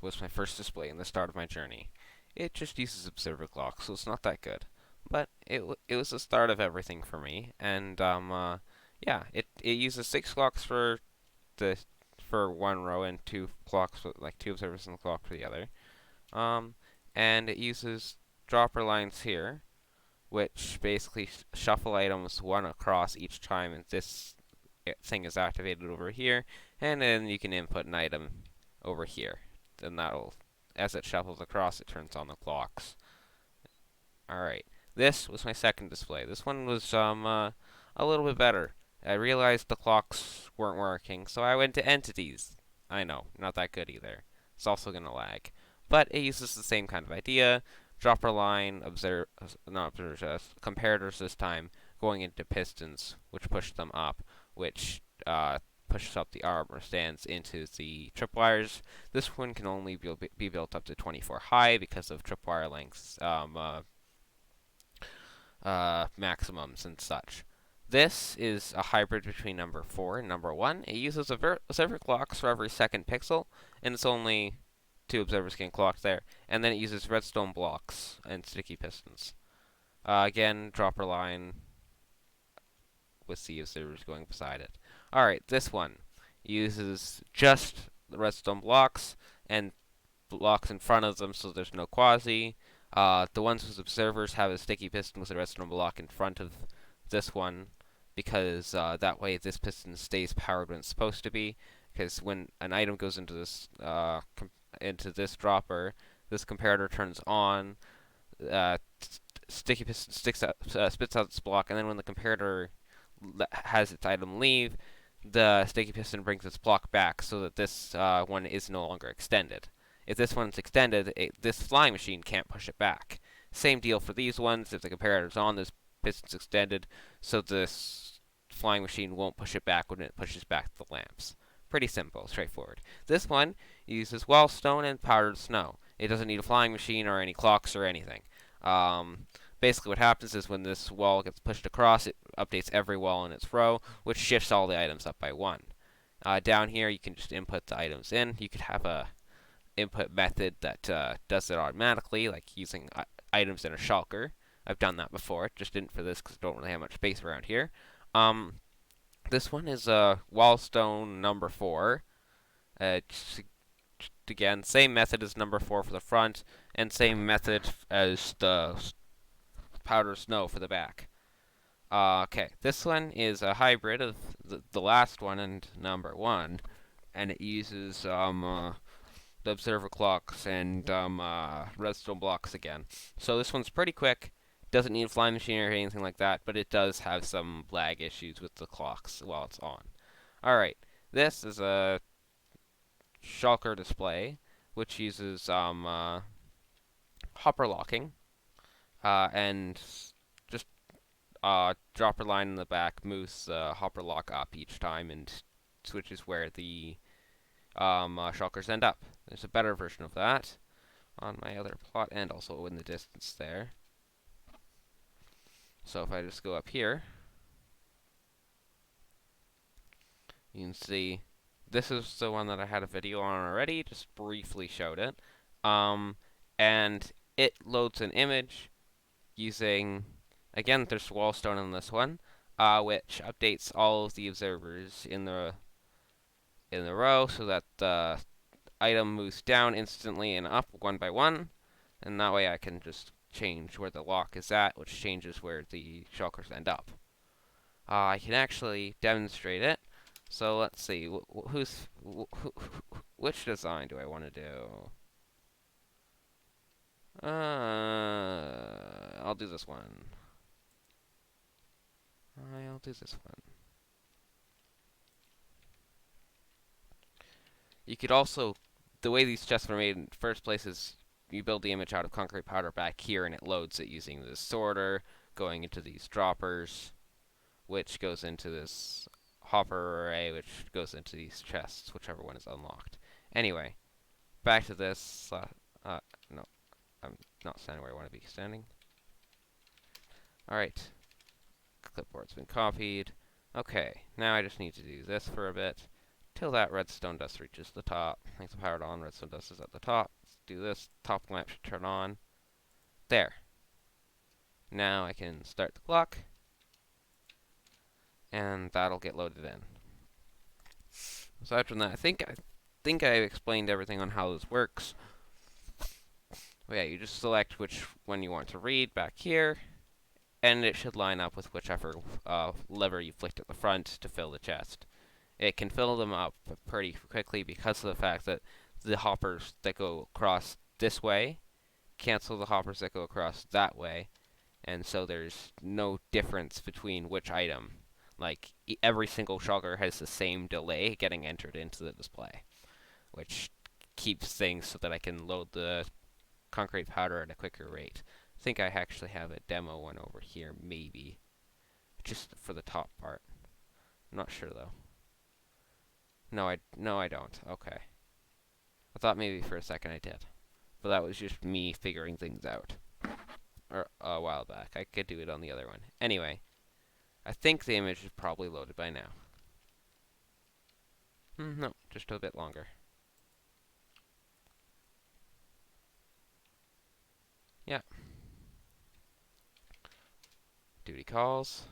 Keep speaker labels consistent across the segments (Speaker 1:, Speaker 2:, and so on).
Speaker 1: was my first display in the start of my journey. It just uses observer clocks, so it's not that good. But it was the start of everything for me, and yeah, it uses 6 clocks the for one row and 2 clocks, like 2 observers in the clock for the other. Um, and it uses dropper lines here, which basically shuffle items one across each time, and this thing is activated over here, and then you can input an item over here. Then that'll, as it shuffles across, it turns on the clocks. Alright, this was my second display. This one was a little bit better. I realized the clocks weren't working, so I went to entities. I know, not that good either. It's also going to lag. But it uses the same kind of idea. Dropper line, not observers, comparators this time, going into pistons, which push them up, which pushes up the armor stands into the tripwires. This one can only be built up to 24 high because of tripwire lengths maximums and such. This is a hybrid between number 4 and number 1. It uses observer clocks for every second pixel, and it's only 2 observers getting clocked there. And then it uses redstone blocks and sticky pistons. Again, dropper line with the observers going beside it. Alright, this one uses just the redstone blocks and blocks in front of them, so there's no quasi. The ones with observers have a sticky piston with a redstone block in front of this one, because that way this piston stays powered when it's supposed to be. Because when an item goes into this dropper, this comparator turns on. Sticky piston spits out its block, and then when the comparator has its item leave, the sticky piston brings its block back, so that this one is no longer extended. If this one's extended, this flying machine can't push it back. Same deal for these ones. If the comparator's on, this piston's extended, so this flying machine won't push it back when it pushes back the lamps. Pretty simple, straightforward. This one uses wallstone and powdered snow. It doesn't need a flying machine or any clocks or anything. Basically what happens is when this wall gets pushed across, it updates every wall in its row, which shifts all the items up by 1. Down here, you can just input the items in. You could have a input method that does it automatically, like using items in a shulker. I've done that before, just didn't for this because I don't really have much space around here. This one is wallstone number 4. Again, same method as number 4 for the front, and same method as the powder snow for the back. Okay, this one is a hybrid of the last one and number 1, and it uses the observer clocks and redstone blocks again. So this one's pretty quick. Doesn't need a flying machine or anything like that, but it does have some lag issues with the clocks while it's on. Alright, this is a Shulker display, which uses hopper locking, and just dropper line in the back moves the hopper lock up each time and switches where the shulkers end up. There's a better version of that on my other plot and also in the distance there. So if I just go up here, you can see this is the one that I had a video on already, just briefly showed it. And it loads an image using, again, there's wallstone in this one, which updates all of the observers in the row so that the item moves down instantly and up one by one, and that way I can just change where the lock is at, which changes where the shulkers end up. I can actually demonstrate it. So let's see, which design do I want to do? I'll do this one. I'll do this one. You could also, the way these chests were made in the first place is you build the image out of concrete powder back here, and it loads it using this sorter, going into these droppers, which goes into this hopper array, which goes into these chests, whichever one is unlocked. Anyway, back to this. No, I'm not standing where I want to be standing. Alright. Clipboard's been copied. Okay, now I just need to do this for a bit. till that redstone dust reaches the top. Thanks to powered on, redstone dust is at the top. Let's do this. Top lamp should turn on. There. Now I can start the clock, and that'll get loaded in. Aside from that, I think I explained everything on how this works. Well, yeah, you just select which one you want to read back here, and it should line up with whichever lever you flicked at the front to fill the chest. It can fill them up pretty quickly because of the fact that the hoppers that go across this way cancel the hoppers that go across that way, and so there's no difference between which item. Like, every single shulker has the same delay getting entered into the display, which keeps things so that I can load the concrete powder at a quicker rate. I think I actually have a demo one over here, maybe. Just for the top part. I'm not sure, though. No, I don't. Okay. I thought maybe for a second I did. But that was just me figuring things out. Or a while back. I could do it on the other one. Anyway. I think the image is probably loaded by now. No, just a bit longer. Yeah. Duty calls.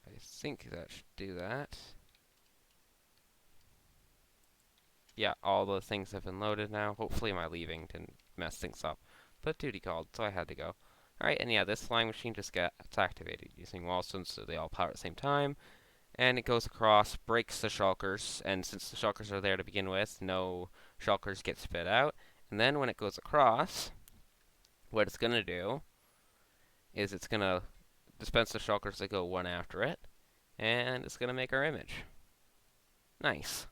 Speaker 1: I think that should do that. Yeah, all the things have been loaded now. Hopefully my leaving didn't mess things up. But duty called, so I had to go. Alright, and yeah, this flying machine just gets activated using wallstones, so they all power at the same time. And it goes across, breaks the shulkers, and since the shulkers are there to begin with, no shulkers get spit out. And then when it goes across, what it's going to do is it's going to dispense the shulkers that go one after it, and it's going to make our image. Nice.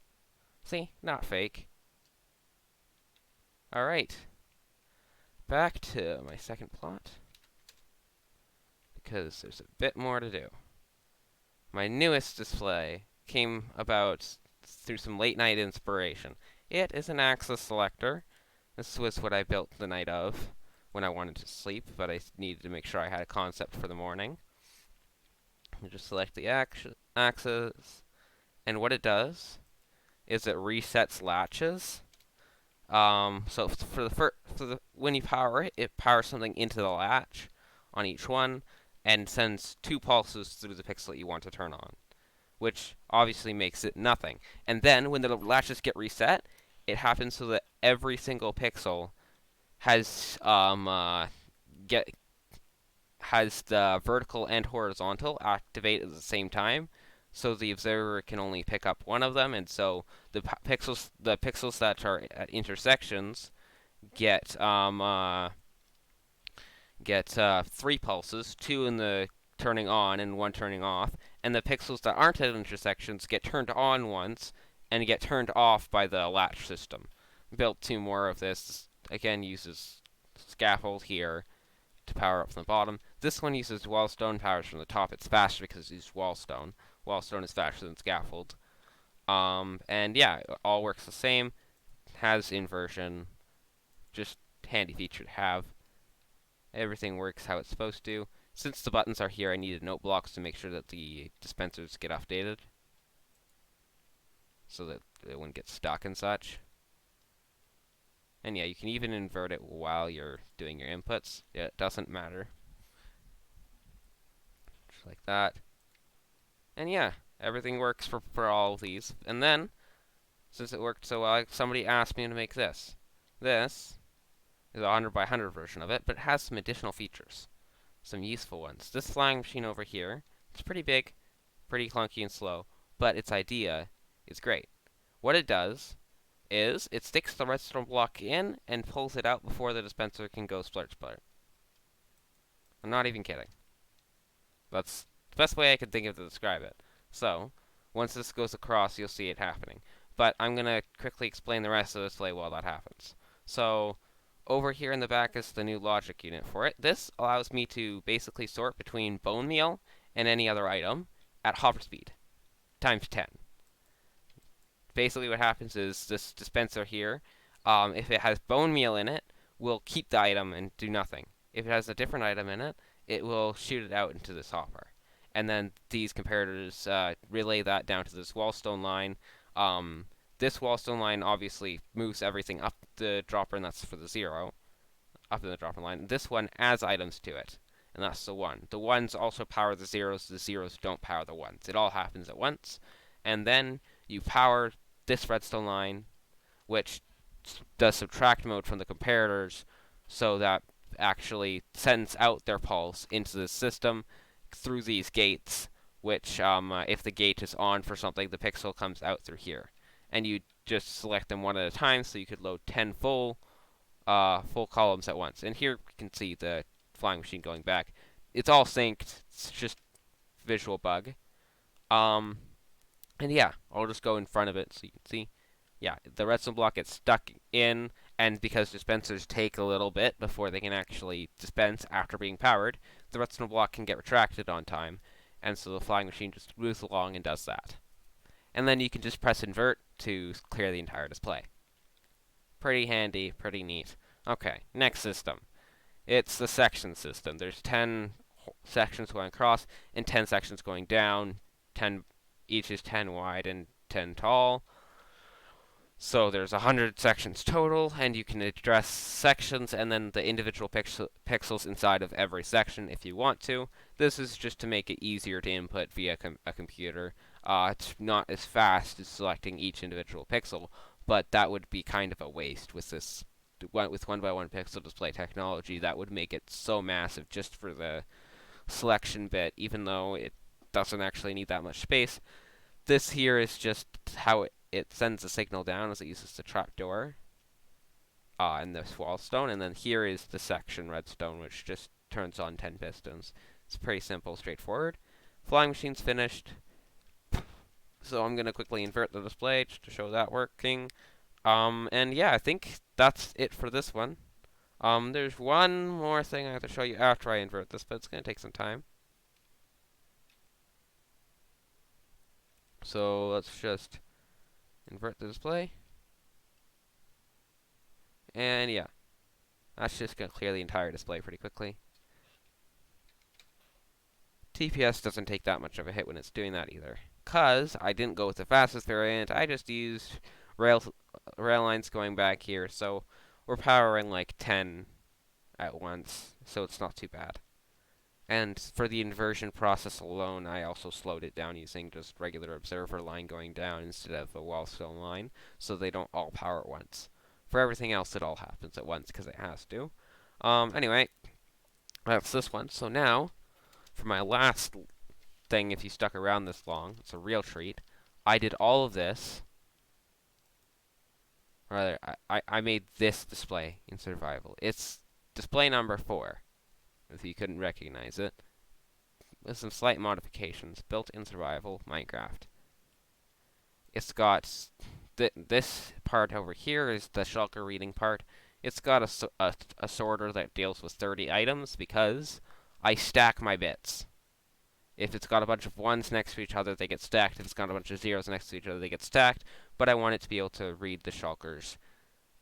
Speaker 1: See? Not fake. Alright. Back to my second plot, because there's a bit more to do. My newest display came about through some late night inspiration. It is an axis selector. This was what I built the night of when I wanted to sleep, but I needed to make sure I had a concept for the morning. I just select the axis, and what it does is it resets latches. So when you power it, it powers something into the latch on each one, and sends 2 pulses through the pixel that you want to turn on, which obviously makes it nothing. And then when the latches get reset, it happens so that every single pixel has has the vertical and horizontal activate at the same time, so the observer can only pick up one of them, and so the pixels that are at intersections get 3 pulses, 2 in the turning on and 1 turning off, and the pixels that aren't at intersections get turned on once and get turned off by the latch system. Built 2 more of this. Again, uses scaffold here to power up from the bottom. This one uses wallstone, powers from the top. It's faster because it uses wallstone. Wallstone is faster than scaffold. And yeah, it all works the same. Has inversion. Just handy feature to have. Everything works how it's supposed to. Since the buttons are here, I needed note blocks to make sure that the dispensers get updated, so that it wouldn't get stuck and such. And yeah, you can even invert it while you're doing your inputs. Yeah, it doesn't matter. Just like that. And yeah, everything works for all of these. And then, since it worked so well, somebody asked me to make this. This is a 100 by 100 version of it, but it has some additional features. Some useful ones. This flying machine over here, it's pretty big, pretty clunky and slow, but its idea is great. What it does is it sticks the redstone block in and pulls it out before the dispenser can go splurt splurt. I'm not even kidding. That's the best way I could think of to describe it. So, once this goes across, you'll see it happening. But I'm going to quickly explain the rest of the display while that happens. So, over here in the back is the new logic unit for it. This allows me to basically sort between bone meal and any other item at hopper speed, times 10. Basically what happens is this dispenser here If it has bone meal in it, we'll keep the item and do nothing. If it has a different item in it, it will shoot it out into this hopper. And then these comparators relay that down to this wallstone line. This wallstone line obviously moves everything up the dropper, and that's for the 0, up in the dropper line. This one adds items to it, and that's the 1. The 1s also power the 0s, the 0s don't power the 1s. It all happens at once. And then you power this redstone line, which does subtract mode from the comparators, so that actually sends out their pulse into the system through these gates, which if the gate is on for something, the pixel comes out through here. And you just select them one at a time, so you could load 10 full columns at once. And here we can see the flying machine going back. It's all synced. It's just visual bug. And yeah, I'll just go in front of it so you can see. Yeah, the redstone block gets stuck in, and because dispensers take a little bit before they can actually dispense after being powered, the redstone block can get retracted on time, and so the flying machine just moves along and does that. And then you can just press invert to clear the entire display. Pretty handy, pretty neat. Okay, next system. It's the section system. There's 10 sections going across and 10 sections going down. 10, each is 10 wide and 10 tall. So there's 100 sections total, and you can address sections and then the individual pixels inside of every section if you want to. This is just to make it easier to input via a computer. It's not as fast as selecting each individual pixel, but that would be kind of a waste with this. With 1x1 pixel display technology, that would make it so massive just for the selection bit, even though it doesn't actually need that much space. This here is just how it sends the signal down as it uses the trapdoor and this wallstone, and then here is the section redstone, which just turns on 10 pistons. It's pretty simple, straightforward. Flying machine's finished, so I'm going to quickly invert the display just to show that working. And yeah, I think that's it for this one. There's one more thing I have to show you after I invert this, but it's going to take some time. So let's just invert the display. And yeah, that's just going to clear the entire display pretty quickly. TPS doesn't take that much of a hit when it's doing that either, because I didn't go with the fastest variant. I just used rail lines going back here, so we're powering like 10 at once, so it's not too bad. And for the inversion process alone, I also slowed it down using just regular observer line going down instead of a wallstone line, so they don't all power at once. For everything else, it all happens at once because it has to. Anyway, that's this one. So now, for my last thing, if you stuck around this long, it's a real treat. I did all of this. Or rather, I made this display in survival. It's display number 4. If you couldn't recognize it, with some slight modifications, built in survival Minecraft. It's got this part over here is the shulker reading part. It's got a sorter that deals with 30 items because I stack my bits. If it's got a bunch of 1s next to each other, they get stacked. If it's got a bunch of 0s next to each other, they get stacked. But I want it to be able to read the shulkers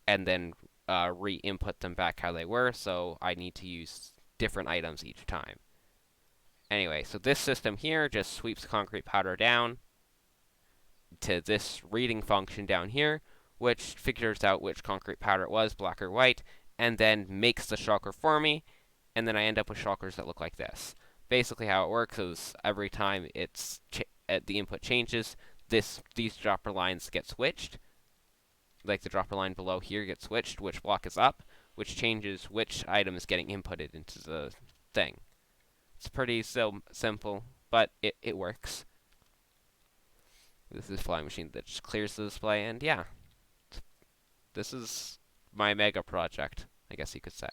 Speaker 1: and then re-input them back how they were, so I need to use different items each time. Anyway, so this system here just sweeps concrete powder down to this reading function down here, which figures out which concrete powder it was, black or white, and then makes the shulker for me, and then I end up with shulkers that look like this. Basically how it works is every time the input changes, these dropper lines get switched. Like the dropper line below here gets switched, which block is up, which changes which item is getting inputted into the thing. It's pretty simple, but it works. This is a flying machine that just clears the display, and yeah. This is my mega project, I guess you could say.